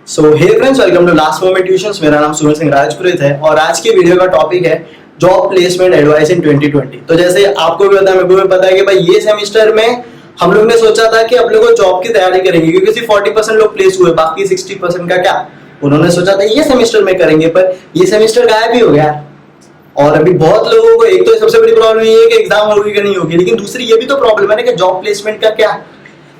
So hey friends, welcome to last moment tuitions. मेरा नाम सुमन सिंह राजपुरोहित है और आज की वीडियो का टॉपिक है जॉब प्लेसमेंट एडवाइस इन 2020। तो जैसे आपको भी पता है, मेरे को भी पता है कि भाई ये सेमेस्टर में हम लोग ने सोचा था कि अब लोग जॉब की तैयारी करेंगे क्योंकि सिर्फ 40% लोग प्लेस हुए, बाकी 60% का क्या उन्होंने सोचा था ये सेमेस्टर में करेंगे, पर ये सेमेस्टर गायब ही हो गया। और अभी बहुत लोगों को एक तो सबसे बड़ी प्रॉब्लम ये है कि एग्जाम होगी कि नहीं होगी, लेकिन दूसरी ये भी तो प्रॉब्लम है ना कि जॉब प्लेसमेंट का क्या।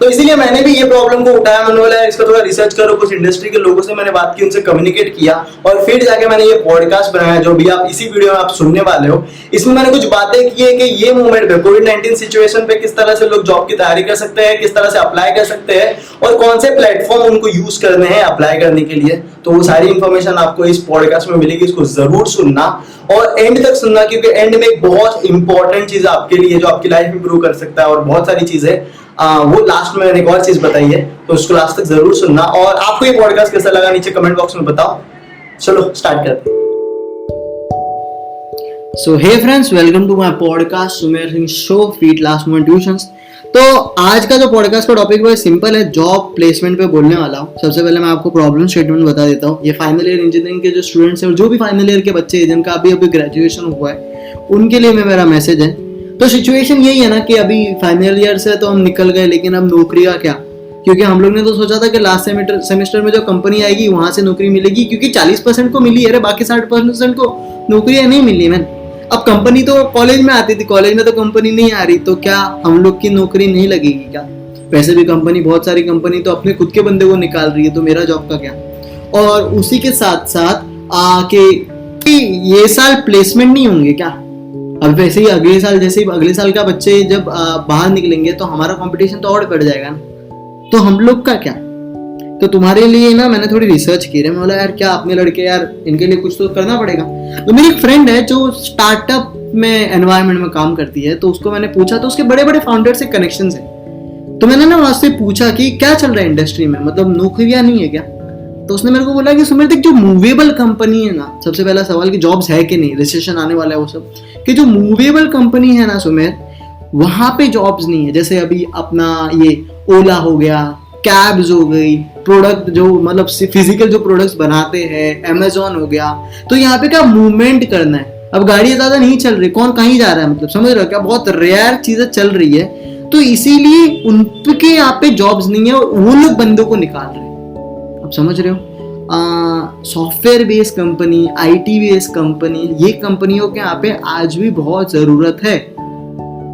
तो इसीलिए मैंने भी ये प्रॉब्लम को उठाया, मैंने बोला इसका थोड़ा रिसर्च करो, कुछ इंडस्ट्री के लोगों से मैंने बात की, उनसे कम्युनिकेट किया और फिर जाके मैंने ये पॉडकास्ट बनाया जो भी आप इसी वीडियो में आप सुनने वाले हो। इसमें मैंने कुछ बातें की है कि ये मूवमेंट पे, कोविड-19 सिचुएशन पे किस तरह से लोग जॉब की तैयारी कर सकते हैं, किस तरह से अप्लाई कर सकते हैं और कौन से प्लेटफॉर्म उनको यूज करने हैं अप्लाई करने के लिए। तो वो सारी इंफॉर्मेशन आपको इस पॉडकास्ट में मिलेगी, इसको जरूर सुनना और एंड तक सुनना, क्योंकि एंड में एक बहुत इंपॉर्टेंट चीज आपके लिए जो आपकी लाइफ इंप्रूव कर सकता है और बहुत सारी चीजें वो लास्ट में मैंने एक और चीज बताई है, तो उसको लास्ट तक जरूर सुनना। और आपको ये पॉडकास्ट कैसा लगा नीचे कमेंट बॉक्स में बताओ। चलो स्टार्ट करते हैं। So hey friends, welcome to my podcast Sumer Singh show feat last moment tuitions. तो आज का जो पॉडकास्ट का टॉपिक वो सिंपल है, जॉब प्लेसमेंट पे बोलने वाला हूँ। सबसे पहले मैं आपको प्रॉब्लम स्टेटमेंट बता देता हूँ। ये फाइनल ईयर इंजीनियरिंग के जो स्टूडेंट्स हैं और जो भी फाइनल ईयर के बच्चे हैं जिनका अभी ग्रेजुएशन हुआ है, उनके लिए मेरा मैसेज है। तो सिचुएशन यही है ना कि अभी फाइनल ईयर से तो हम निकल गए, लेकिन अब नौकरी का क्या? क्योंकि हम लोग ने तो सोचा था कि लास्ट सेमेस्टर में जो कंपनी आएगी वहां से नौकरी मिलेगी, क्योंकि 40% को मिली है, बाकी 60% को नौकरियां नहीं मिली। मैन अब कंपनी तो कॉलेज में आती थी, कॉलेज में तो कंपनी नहीं आ रही, तो क्या हम लोग की नौकरी नहीं लगेगी क्या? वैसे भी कंपनी, बहुत सारी कंपनी तो अपने खुद के बंदे को निकाल रही है, तो मेरा जॉब का क्या? और उसी के साथ साथ कि ये साल प्लेसमेंट नहीं होंगे क्या? अब वैसे ही अगले साल का बच्चे जब बाहर निकलेंगे तो हमारा कंपटीशन तो और बढ़ जाएगा ना। तो हम लोग का क्या? तो तुम्हारे लिए ना मैंने थोड़ी रिसर्च की है। मैं बोला यार क्या अपने लड़के, यार इनके लिए कुछ तो करना पड़ेगा। तो मेरी एक फ्रेंड है जो स्टार्टअप में एनवायरनमेंट में काम करती है, तो उसको मैंने पूछा, तो उसके बड़े बड़े फाउंडर से कनेक्शन है। तो मैंने ना उससे पूछा कि क्या चल रहा है इंडस्ट्री में, मतलब नौकरियां नहीं है क्या? तो उसने मेरे को बोला कि सुमेर देख, जो मूवेबल कंपनी है ना, सबसे पहला सवाल कि जॉब्स है कि नहीं, रिसेशन आने वाला है वो सब, कि जो मूवेबल कंपनी है ना सुमेर, वहां पे जॉब्स नहीं है। जैसे अभी अपना ये ओला हो गया, कैब्स हो गई, प्रोडक्ट जो मतलब फिजिकल जो प्रोडक्ट्स बनाते हैं, अमेजोन हो गया, तो यहाँ पे क्या मूवमेंट करना है। अब गाड़ी ज्यादा नहीं चल रही, कौन कहीं जा रहा है, मतलब समझ रहे हो क्या? बहुत रेयर चीजें चल रही है, तो इसीलिए उनके यहाँ पे जॉब्स नहीं है और वो लोग बंदों को निकाल रहे हैं। अब समझ रहे हो? Software based company, IT based company, ये कंपनियों के यहाँ पे आज भी बहुत जरूरत है।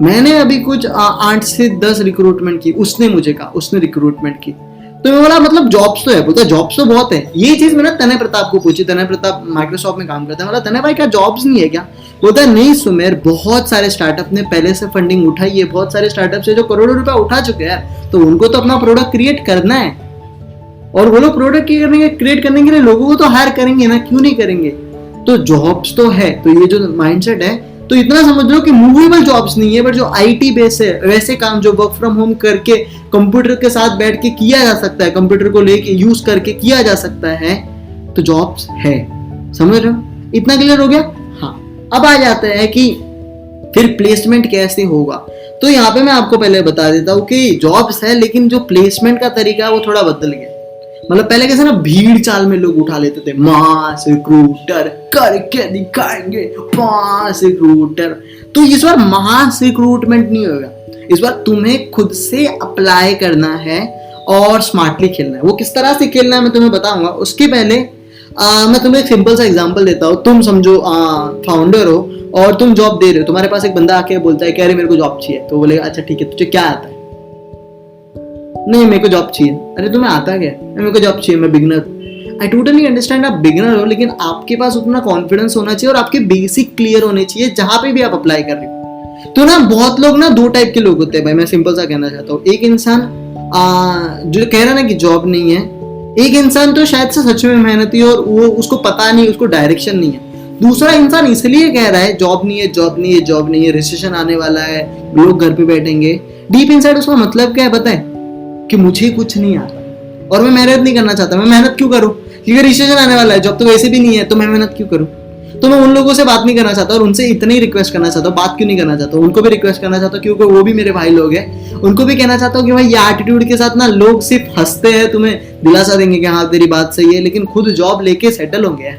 मैंने अभी कुछ 8 से 10 रिक्रूटमेंट की, उसने मुझे कहा, उसने रिक्रूटमेंट की, तो मैं बोला मतलब जॉब्स तो है, बोलता जॉब्स तो बहुत है। ये चीज मैंने तनय प्रताप को पूछी, तनय प्रताप माइक्रोसॉफ्ट में काम करता है। बोला तनय भाई क्या जॉब्स नहीं है क्या? बोलता है नहीं सुमेर, बहुत सारे स्टार्टअप ने पहले से फंडिंग उठाई है, बहुत सारे स्टार्टअप से जो करोड़ों रुपया उठा चुके हैं, तो उनको तो अपना प्रोडक्ट क्रिएट करना है और वो लोग प्रोडक्ट क्रिएट करने के लिए लोगों को तो हायर करेंगे ना, क्यों नहीं करेंगे? तो जॉब्स तो है। तो ये जो माइंडसेट है, तो इतना समझ लो कि मूवेबल जॉब्स नहीं है, बट जो आईटी बेस है, वैसे काम जो वर्क फ्रॉम होम करके कंप्यूटर के साथ बैठ के किया जा सकता है, कंप्यूटर को लेके यूज करके किया जा सकता है, तो जॉब्स है। समझ रहे हो? इतना क्लियर हो गया? हाँ, अब आ जाता है कि फिर प्लेसमेंट कैसे होगा। तो यहाँ पे मैं आपको पहले बता देता हूँ कि जॉब्स है, लेकिन जो प्लेसमेंट का तरीका है वो थोड़ा बदल गया। मतलब पहले कैसे ना भीड़ चाल में लोग उठा लेते थे, मास रिक्रूटर करके दिखाएंगे, मास रिक्रूटर। तो इस बार मास रिक्रूटमेंट नहीं होगा, इस बार तुम्हें खुद से अप्लाई करना है और स्मार्टली खेलना है। वो किस तरह से खेलना है मैं तुम्हें बताऊंगा। उसके पहले मैं तुम्हें एक सिंपल सा एग्जांपल देता हूँ। तुम समझो फाउंडर हो और तुम जॉब दे रहे हो, तुम्हारे पास एक बंदा आके बोलता है कि अरे मेरे को जॉब चाहिए। तो बोलेगा अच्छा ठीक है, तुझे क्या आता है? नहीं मेरे को जॉब चाहिए। अरे तुम्हें आता क्या? मेरे को जॉब चाहिए, मैं बिगिनर। आई टोटली अंडरस्टैंड आप बिगिनर हो, लेकिन आपके पास उतना कॉन्फिडेंस होना चाहिए और आपके बेसिक क्लियर होने चाहिए जहां पे भी आप अप्लाई कर रहे हो। तो ना बहुत लोग ना 2 टाइप के लोग होते हैं भाई, मैं सिंपल सा कहना चाहता हूँ। एक इंसान जो कह रहा है ना कि जॉब नहीं है, एक इंसान तो शायद से सच में मेहनती और वो उसको पता नहीं, उसको डायरेक्शन नहीं है। दूसरा इंसान इसलिए कह रहा है जॉब नहीं है, जॉब नहीं है, जॉब नहीं है, रिसेशन आने वाला है, लोग घर पे बैठेंगे। डीप इनसाइड उसका मतलब क्या है पता है? कि मुझे कुछ नहीं आता और मैं मेहनत नहीं करना चाहता। मैं मेहनत क्यों करूं? क्योंकि रिसेशन आने वाला है, जॉब तो वैसे भी नहीं है, तो मैं मेहनत क्यों करूं? तो मैं उन लोगों से बात नहीं करना चाहता और उनसे इतनी ही रिक्वेस्ट करना चाहता हूँ, बात क्यों नहीं करना चाहता हूँ, उनको भी रिक्वेस्ट करना चाहता हूँ क्योंकि वो भी मेरे भाई लोग हैं। उनको भी कहना चाहता हूँ कि भाई ये एटीट्यूड के साथ ना लोग सिर्फ हंसते हैं, तुम्हें दिलासा देंगे कि हाँ तेरी बात सही है, लेकिन खुद जॉब लेके सेटल होंगे।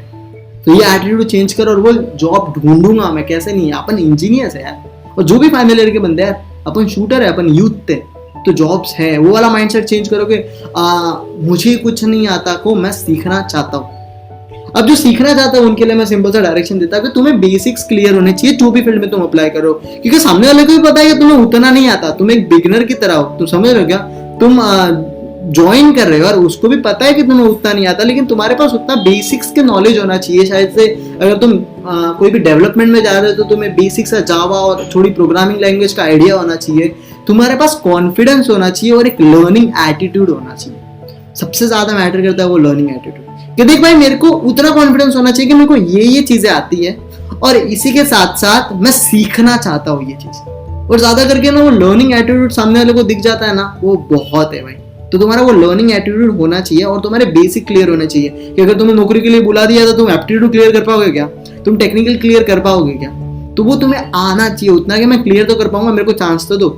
तो ये एटीट्यूड चेंज करो और वो जॉब ढूंढूंगा मैं, कैसे नहीं, अपन इंजीनियर्स है यार, और जो भी फाइनल ईयर के बंदे हैं, अपन शूटर है, अपन यूथ थे, तो जॉब्स है। वो वाला माइंडसेट चेंज करो कि मुझे कुछ नहीं आता को मैं सीखना चाहता हूँ। अब जो सीखना चाहता है उनके लिए मैं सिंपल सा डायरेक्शन देता हूँ कि तुम्हें बेसिक्स क्लियर होने चाहिए जो भी फील्ड में तुम अप्लाई करो, क्योंकि सामने वाले को भी पता है कि तुम्हें उतना नहीं आता, तुम एक बिगिनर की तरह हो। तुम समझ रहे हो क्या, तुम ज्वाइन कर रहे हो और उसको भी पता है कि तुम्हें उतना नहीं आता, लेकिन तुम्हारे पास उतना बेसिक्स के नॉलेज होना चाहिए। शायद से अगर तुम कोई भी डेवलपमेंट में जा रहे हो तो तुम्हें बेसिक्स जावा और थोड़ी प्रोग्रामिंग लैंग्वेज का आइडिया होना चाहिए, तुम्हारे पास कॉन्फिडेंस होना चाहिए और एक लर्निंग एटीट्यूड होना चाहिए। सबसे ज्यादा मैटर करता है वो लर्निंग एटीट्यूड, कि देख भाई मेरे को उतना कॉन्फिडेंस होना चाहिए कि मेरे को ये चीजें आती है और इसी के साथ साथ मैं सीखना चाहता हूँ ये चीज, और ज्यादा करके ना वो लर्निंग एटीट्यूड सामने वाले को दिख जाता है ना, वो बहुत है भाई। तो तुम्हारा वो लर्निंग एटीट्यूड होना चाहिए और तुम्हारे बेसिक क्लियर होने चाहिए कि अगर तुम्हें नौकरी के लिए बुला दिया तो तुम एप्टीट्यूड क्लियर कर पाओगे क्या, तुम टेक्निकल क्लियर कर पाओगे क्या, तो वो तुम्हें आना चाहिए उतना कि मैं क्लियर तो कर पाऊंगा, मेरे को चांस तो दो।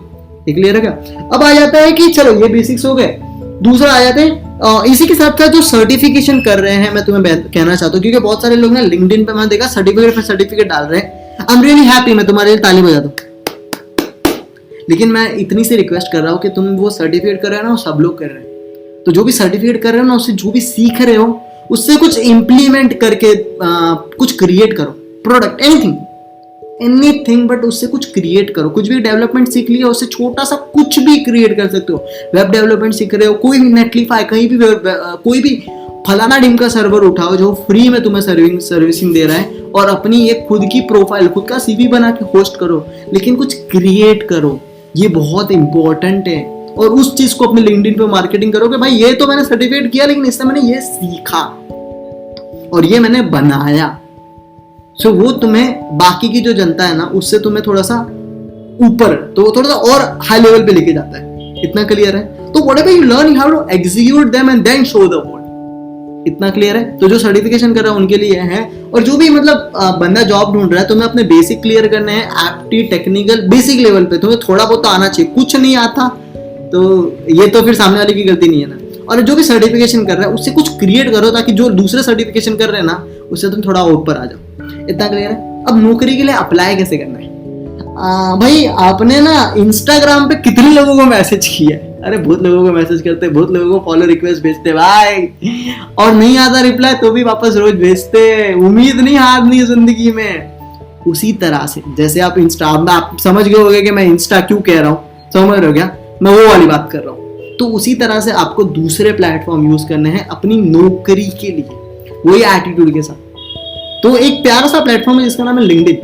ये क्लियर है क्या। अब आ जाता है कि चलो ये बेसिक्स हो गए, दूसरा आ जाते हैं इसी के साथ साथ जो सर्टिफिकेशन कर रहे हैं, मैं तुम्हें कहना चाहता हूँ, क्योंकि बहुत सारे लोग ना लिंक्डइन पे मैंने देखा सर्टिफिकेट डाल रहे हैं। आई एम रियली हैप्पी, मैं तुम्हारे लिए ताली बजा दूं, लेकिन मैं इतनी सी रिक्वेस्ट कर रहा हूँ कि तुम वो सर्टिफिकेट कर रहे हो ना, वो सब लोग कर रहे हैं, तो जो भी सर्टिफिकेट कर रहे हो ना, उससे जो भी सीख रहे हो उससे कुछ इंप्लीमेंट करके कुछ क्रिएट करो, प्रोडक्ट, एनीथिंग बट उससे कुछ क्रिएट करो। कुछ भी डेवलपमेंट सीख लिया उससे छोटा सा कुछ भी क्रिएट कर सकते हो। वेब डेवलपमेंट सीख रहे हो, कोई भी नेटलीफाई, कहीं भी कोई भी फलाना डिम का सर्वर उठाओ जो फ्री में तुम्हें सर्विसिंग दे रहा है, और अपनी एक खुद की प्रोफाइल, खुद का सीवी बना के होस्ट करो, लेकिन कुछ क्रिएट करो। ये बहुत इंपॉर्टेंट है, और उस चीज को अपने लिंक्डइन पे मार्केटिंग करो कि भाई ये तो मैंने सर्टिफिकेट किया, लेकिन इससे मैंने ये सीखा और ये मैंने बनाया। सो वो तुम्हें बाकी की जो जनता है ना, उससे तुम्हें थोड़ा सा ऊपर, तो थोड़ा सा और हाई लेवल पे लेके जाता है। इतना क्लियर है। तो whatever you learn, you have to execute them and then show the world. इतना क्लियर है। तो जो सर्टिफिकेशन कर रहा है उनके लिए है, और जो भी मतलब बंदा जॉब ढूंढ रहा है, तुम्हें अपने बेसिक क्लियर करने हैं, एप्टी टेक्निकल बेसिक लेवल पे तुम्हें थोड़ा बहुत तो आना चाहिए। कुछ नहीं आता तो ये तो फिर सामने वाले की गलती नहीं है ना। और जो भी सर्टिफिकेशन कर रहा है उससे कुछ क्रिएट करो, ताकि जो दूसरे सर्टिफिकेशन कर रहे हैं ना, उससे तुम थोड़ा ऊपर आ जाओ। इतना क्लियर है। अब नौकरी के लिए अप्लाई कैसे करना है? भाई आपने ना इंस्टाग्राम पे कितने लोगों को मैसेज किया है? अरे बहुत लोगों को मैसेज करते, बहुत लोगों को फॉलो रिक्वेस्ट भेजते भाई, और नहीं आता रिप्लाई तो भी वापस रोज भेजते। उम्मीद नहीं हारनी है जिंदगी में। उसी तरह से जैसे आप आप समझ गए होंगे कि मैं इंस्टा क्यों कह रहा हूँ, समझ रहे हो क्या? मैं वो वाली बात कर रहा हूँ। तो उसी तरह से आपको दूसरे प्लेटफॉर्म यूज करने हैं अपनी नौकरी के लिए, वही एटीट्यूड के साथ। तो एक प्यारा सा प्लेटफॉर्म है जिसका नाम है लिंक्डइन।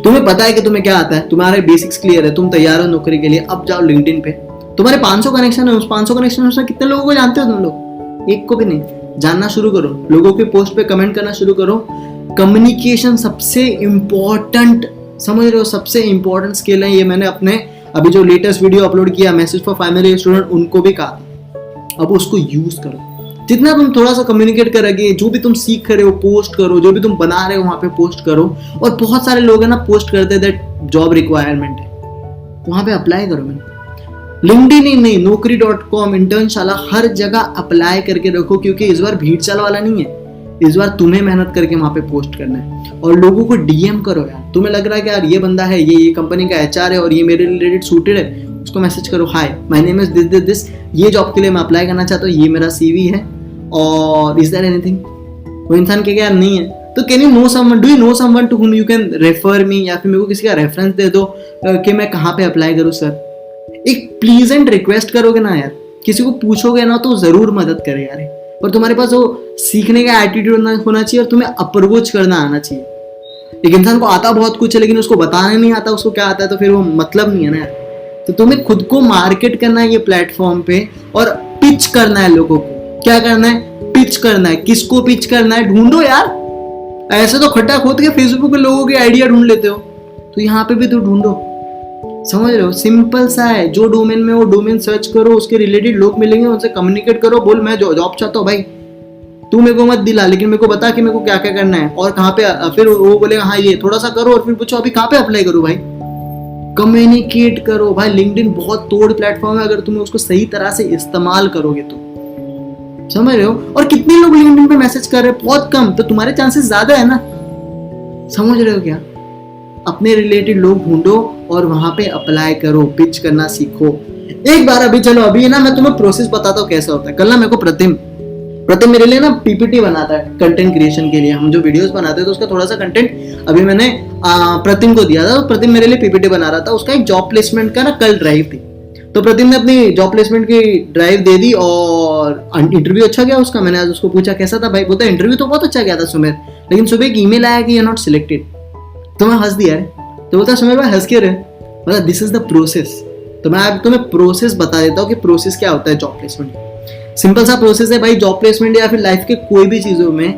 तुम्हें पता है कि तुम्हें क्या आता है, तुम्हारे बेसिक्स क्लियर है, तुम तैयार हो नौकरी के लिए, अब जाओ लिंक्डइन पे। तुम्हारे 500 कनेक्शन है, उस 500 कनेक्शन में कितने लोगों को जानते हो तुम लोग? एक को भी नहीं। जानना शुरू करो, लोगों के पोस्ट पे कमेंट करना शुरू करो। कम्युनिकेशन सबसे इंपॉर्टेंट, समझ रहे हो, सबसे इंपॉर्टेंट स्किल है। ये मैंने अपने अभी जो लेटेस्ट वीडियो अपलोड किया message for final year student, उनको भी कहा था। अब उसको यूज करो। जितना तुम थोड़ा सा कम्युनिकेट करोगे, जो भी तुम सीख रहे हो पोस्ट करो, जो भी तुम बना रहे हो वहां पे पोस्ट करो। और बहुत सारे लोग है ना पोस्ट करते दैट जॉब रिक्वायरमेंट है, वहां पे अप्लाई करो। मैंने लिंक्डइन ही नहीं, naukri.com, इंटर्नशाला, हर जगह अप्लाई करके रखो, क्योंकि इस बार भीड़ चाल वाला नहीं है। इस बार तुम्हें मेहनत करके वहां पे पोस्ट करना है। और लोगों को डीएम करो यार। तुम्हें लग रहा है कि यार ये बंदा है, ये कंपनी का एचआर है और ये मेरे रिलेटेड सूटेड है, उसको मैसेज करो, hi my name is this, ये जॉब के लिए मैं अप्लाई करना चाहता हूँ, ये मेरा सीवी है, और इज देयर एनीथिंग? वो इंसान के क्या नहीं है, तो can you know someone, do you know someone to whom you can refer me, या फिर मेरे को किसी का रेफरेंस दे दो कि मैं कहाँ पे अप्लाई करूँ सर। एक प्लीजेंट रिक्वेस्ट करोगे ना यार, किसी को पूछोगे ना तो जरूर मदद करे यार। और तुम्हारे पास वो सीखने का एटीट्यूड होना चाहिए और तुम्हें अप्रोच करना आना चाहिए। एक इंसान को आता बहुत कुछ है लेकिन उसको बताने नहीं आता उसको क्या आता है, तो फिर वो मतलब नहीं है ना यार। तो तुम्हें खुद को मार्केट करना है ये प्लेटफॉर्म पे, और पिच करना है लोगों को। क्या करना है? पिच करना है। किसको पिच करना है? ढूंढो यार। ऐसे तो खड्डा खोद के फेसबुक पे लोगों के आइडिया ढूंढ लेते हो, तो यहाँ पे भी तो ढूंढो। समझ रहे हो? सिंपल सा है। जो डोमेन में वो डोमेन सर्च करो, उसके रिलेटेड लोग मिलेंगे, उनसे कम्युनिकेट करो, बोल मैं जॉब चाहता हूँ भाई, तू मेरे को मत दिला, लेकिन मेरे को बता कि मेरे को क्या क्या करना है और कहाँ पे। फिर वो बोलेगा हाँ ये थोड़ा सा करो, और फिर पूछो अभी कहाँ पे अप्लाई करूँ भाई। कम्युनिकेट करो भाई। लिंक्डइन बहुत तोड़ प्लेटफॉर्म है, अगर तुम उसको सही तरह से इस्तेमाल करोगे तो, समझ रहे हो। और कितने लोग लिंक्डइन पे मैसेज कर रहे हैं, बहुत कम, तो तुम्हारे चांसेस ज्यादा है ना, समझ रहे हो क्या। अपने रिलेटेड लोग ढूंढो और वहां पे अप्लाई करो, पिच करना सीखो एक बार। अभी चलो अभी ना मैं तुम्हें प्रोसेस बताता हूँ कैसा होता है। कल ना मेरे को प्रतिम मेरे लिए ना पीपीटी बनाता है कंटेंट क्रिएशन के लिए। हम जो वीडियोस बनाते हैं तो उसका थोड़ा सा कंटेंट अभी मैंने प्रतिम को दिया था, तो प्रतिम मेरे लिए पीपीटी बना रहा था। उसका एक जॉब प्लेसमेंट का ना कल ड्राइव थी, तो प्रतिम ने अपनी जॉब प्लेसमेंट की ड्राइव दे दी और इंटरव्यू अच्छा गया उसका। मैंने आज उसको पूछा कैसा था भाई, बोलता इंटरव्यू तो बहुत अच्छा गया था सुमेर, लेकिन सुबह एक ईमेल आया कि यू आर नॉट सिलेक्टेड। तो मैं हंस दिया है। तो बोलता सुमेर भाई हंस क्यों रहे, मतलब दिस इज द प्रोसेस। तो मैं आज तुम्हें प्रोसेस बता देता हूँ कि प्रोसेस क्या होता है जॉब प्लेसमेंट। सिंपल सा प्रोसेस है भाई जॉब प्लेसमेंट या फिर लाइफ के कोई भी चीजों में,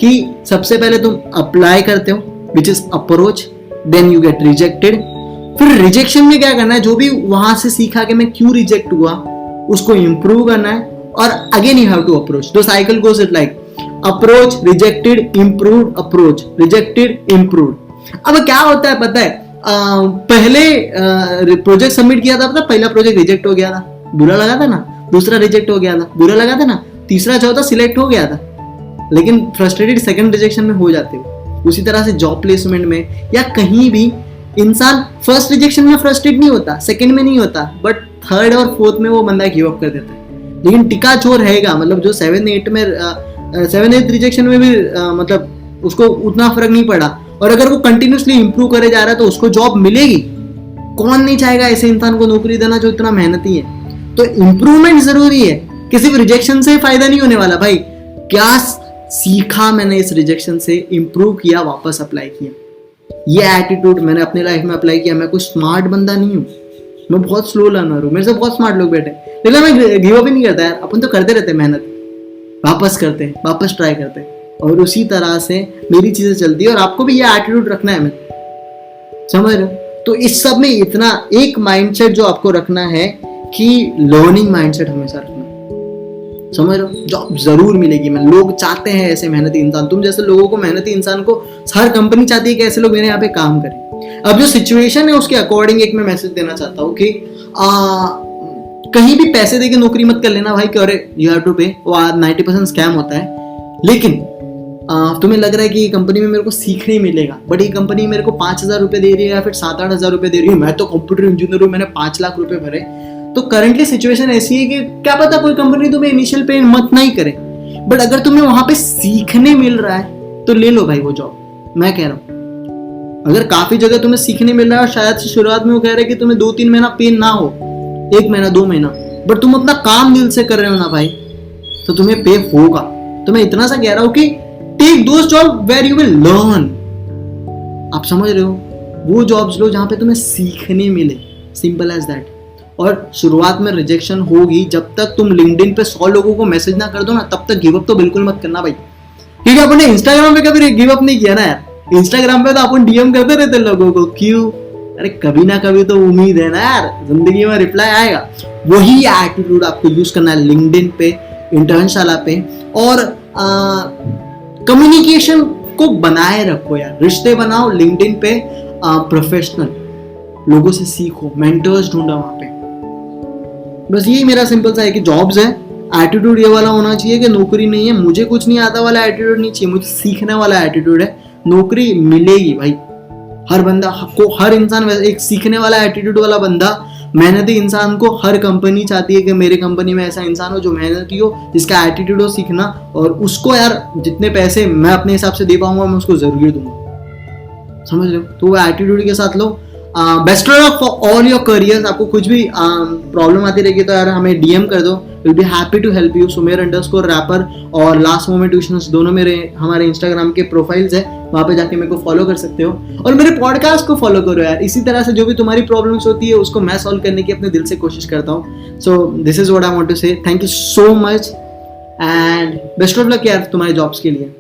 कि सबसे पहले तुम अप्लाई करते हो, which is approach, then you get rejected. फिर रिजेक्शन में क्या करना है, जो भी वहां से सीखा कि मैं क्यों रिजेक्ट हुआ उसको इंप्रूव करना है, और again you have to approach. The cycle goes it like approach, rejected, improve, approach, rejected, improve. अब क्या होता है पता है, पहले प्रोजेक्ट सबमिट किया था, पता पहला प्रोजेक्ट रिजेक्ट हो गया था, बुरा लगा था ना, दूसरा रिजेक्ट हो गया था, बुरा लगा था ना, तीसरा चौथा सिलेक्ट हो गया था, लेकिन फ्रस्ट्रेटेड सेकंड रिजेक्शन में हो जाते हो। उसी तरह से जॉब प्लेसमेंट में या कहीं भी इंसान फर्स्ट रिजेक्शन में फ्रस्ट्रेट नहीं होता, सेकंड में नहीं होता, बट थर्ड और फोर्थ में वो बंदा गिव अप कर देता है। लेकिन टिका चोर रहेगा, मतलब जो 7-8 रिजेक्शन में भी मतलब उसको उतना फर्क नहीं पड़ा, और अगर वो कंटिन्यूसली इंप्रूव करे जा रहा है तो उसको जॉब मिलेगी। कौन नहीं चाहेगा ऐसे इंसान को नौकरी देना जो इतना मेहनती है। तो इंप्रूवमेंट जरूरी है, किसी भी रिजेक्शन से फायदा नहीं होने वाला भाई। क्या सीखा मैंने इस रिजेक्शन से, इंप्रूव किया, वापस अप्लाई किया। ये एटीट्यूड मैंने अपने लाइफ में अप्लाई किया। मैं कोई स्मार्ट बंदा नहीं हूँ, मैं बहुत स्लो लर्नर हूँ, मेरे से बहुत स्मार्ट लोग बैठे, लेकिन मैं गिव अप ही नहीं करता यार। अपन तो करते रहते मेहनत, वापस करते हैं, वापस ट्राई करते हैं, और उसी तरह से मेरी चीजें चलती है। और आपको भी ये एटीट्यूड रखना है, मैं समझ रहे हो। तो इस सब में इतना एक माइंडसेट जो आपको रखना है कि लर्निंग माइंडसेट हमेशा रखना, समझ रहे हो। जॉब जरूर मिलेगी, मैं लोग चाहते हैं ऐसे मेहनती इंसान, तुम जैसे लोगों को, मेहनती इंसान को हर कंपनी चाहती है कि ऐसे लोग मेरे यहाँ पे काम करें। अब जो सिचुएशन है उसके अकॉर्डिंग एक मैं मैसेज देना चाहता हूँ कि कहीं भी पैसे देके नौकरी मत कर लेना भाई, कि अरे यू हैव टू पे, वो 90% स्कैम होता है। लेकिन तुम्हें लग रहा है कि ये कंपनी में मेरे को सीखने मिलेगा, बट ये कंपनी मेरे को 5,000 रुपए दे रही है या फिर 7-8 हजार रुपए दे रही है, मैं तो कंप्यूटर इंजीनियर हूँ, मैंने 5 लाख रुपए भरे। तो करंटली सिचुएशन ऐसी है कि क्या पता कोई कंपनी तुम्हें इनिशियल पे मत नहीं करे, बट अगर तुम्हें वहां पे सीखने मिल रहा है तो ले लो भाई वो जॉब। मैं कह रहा हूँ अगर काफी जगह तुम्हें सीखने मिल रहा है और शायद से शुरुआत में वो कह रहे हैं कि तुम्हें 2-3 महीना पे ना हो, 1 महीना 2 महीना, बट तुम अपना काम दिल से कर रहे हो ना भाई, तो तुम्हें पे होगा। तो मैं इतना सा कह रहा हूँ कि take those job where you will learn. आप समझ रहे हो, वो जॉब्स लो जहां पे तुम्हें सीखने मिले, सिंपल एज दैट। और शुरुआत में रिजेक्शन होगी, जब तक तुम लिंक्डइन पे 100 लोगों को मैसेज ना कर दो ना, तब तक गिव अप तो बिल्कुल मत करना भाई। क्योंकि अपने इंस्टाग्राम पे कभी गिव अप नहीं किया ना यार। इंस्टाग्राम पे तो अपन डीएम करते रहते लोगों को, क्यों, अरे कभी ना कभी तो उम्मीद है ना यार, जिंदगी में रिप्लाई आएगा। वही एटीट्यूड आपको यूज करना है लिंक्डइन पे, इंटर्नशाला पे, और कम्युनिकेशन को बनाए रखो यार, रिश्ते बनाओ लिंक्डइन पे, प्रोफेशनल लोगों से सीखो, मेंटर्स ढूंढो वहां पे। बस यही मेरा सिंपल सा है कि जॉब्स है, एटीट्यूड ये वाला होना चाहिए कि नौकरी नहीं है, मुझे कुछ नहीं आता वाला एटीट्यूड नहीं चाहिए, मुझे सीखने वाला एटीट्यूड है। नौकरी मिलेगी भाई, हर बंदा को, हर इंसान एक सीखने वाला एटीट्यूड वाला बंदा, मेहनती इंसान को हर कंपनी चाहती है कि मेरे कंपनी में ऐसा इंसान हो जो मेहनती हो, जिसका एटीट्यूड हो सीखना, और उसको यार जितने पैसे मैं अपने हिसाब से दे पाऊंगा मैं उसको जरूर दूंगा, समझ रहे हो। तो वो एटीट्यूड के साथ लो। Best luck for all your careers. आपको कुछ भी प्रॉब्लम आती रहेगी तो यार हमें डीएम कर दो, will be happy to help you. sumer_rapper और लास्ट मोमेंट ट्यूशंस दोनों हमारे इंस्टाग्राम के प्रोफाइल्स है, वहां पे जाके मेरे को फॉलो कर सकते हो, और मेरे पॉडकास्ट को फॉलो करो यार। इसी तरह से जो भी तुम्हारी प्रॉब्लम्स होती है उसको मैं सॉल्व करने की अपने दिल से कोशिश करता हूँ। So this is what I want to say, thank you so much and best of luck यार तुम्हारे जॉब्स के लिए।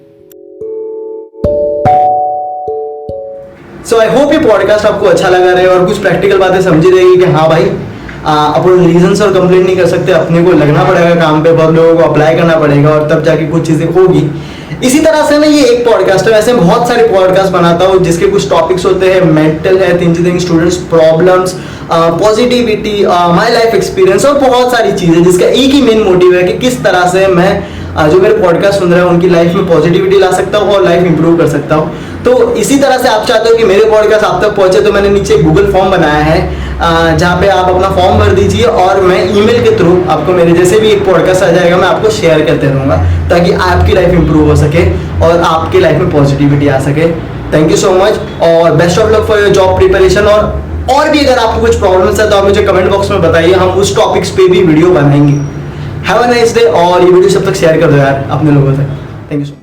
सो आई होप ये पॉडकास्ट आपको अच्छा लगा रहे और कुछ प्रैक्टिकल बातें समझी रहेगी कि हाँ भाई अपन रीजंस और कंप्लेंट नहीं कर सकते, अपने को लगना पड़ेगा काम पे, बहुत लोगों को अप्लाई करना पड़ेगा और तब जाके कुछ चीजें होगी। इसी तरह से ना ये एक पॉडकास्ट है, वैसे बहुत सारे पॉडकास्ट बनाता हूँ जिसके कुछ टॉपिक्स होते हैं, mental health, engineering students problems, positivity, my life experience और बहुत सारी चीजें, जिसका एक ही मेन मोटिव है कि किस तरह से मैं जो मेरे पॉडकास्ट सुन रहे हैं उनकी लाइफ में पॉजिटिविटी ला सकता हूँ और लाइफ इंप्रूव कर सकता हूँ। तो इसी तरह से आप चाहते हो कि मेरे पॉडकास्ट आप तक पहुंचे, तो मैंने नीचे गूगल फॉर्म बनाया है जहाँ पे आप अपना फॉर्म भर दीजिए और मैं ईमेल के थ्रू आपको मेरे जैसे भी एक पॉडकास्ट आ जाएगा मैं आपको शेयर करते रहूँगा, ताकि आपकी लाइफ इंप्रूव हो सके और आपकी लाइफ में पॉजिटिविटी आ सके। थैंक यू सो मच और best of luck for your job preparation. और भी अगर आपको कुछ प्रॉब्लम्स है तो आप मुझे कमेंट बॉक्स में बताइए, हम उस टॉपिक्स पे भी वीडियो बनाएंगे। हैव अ नाइस डे और ये वीडियो सब तक शेयर कर दो यार अपने लोगों तक। Thank you so much.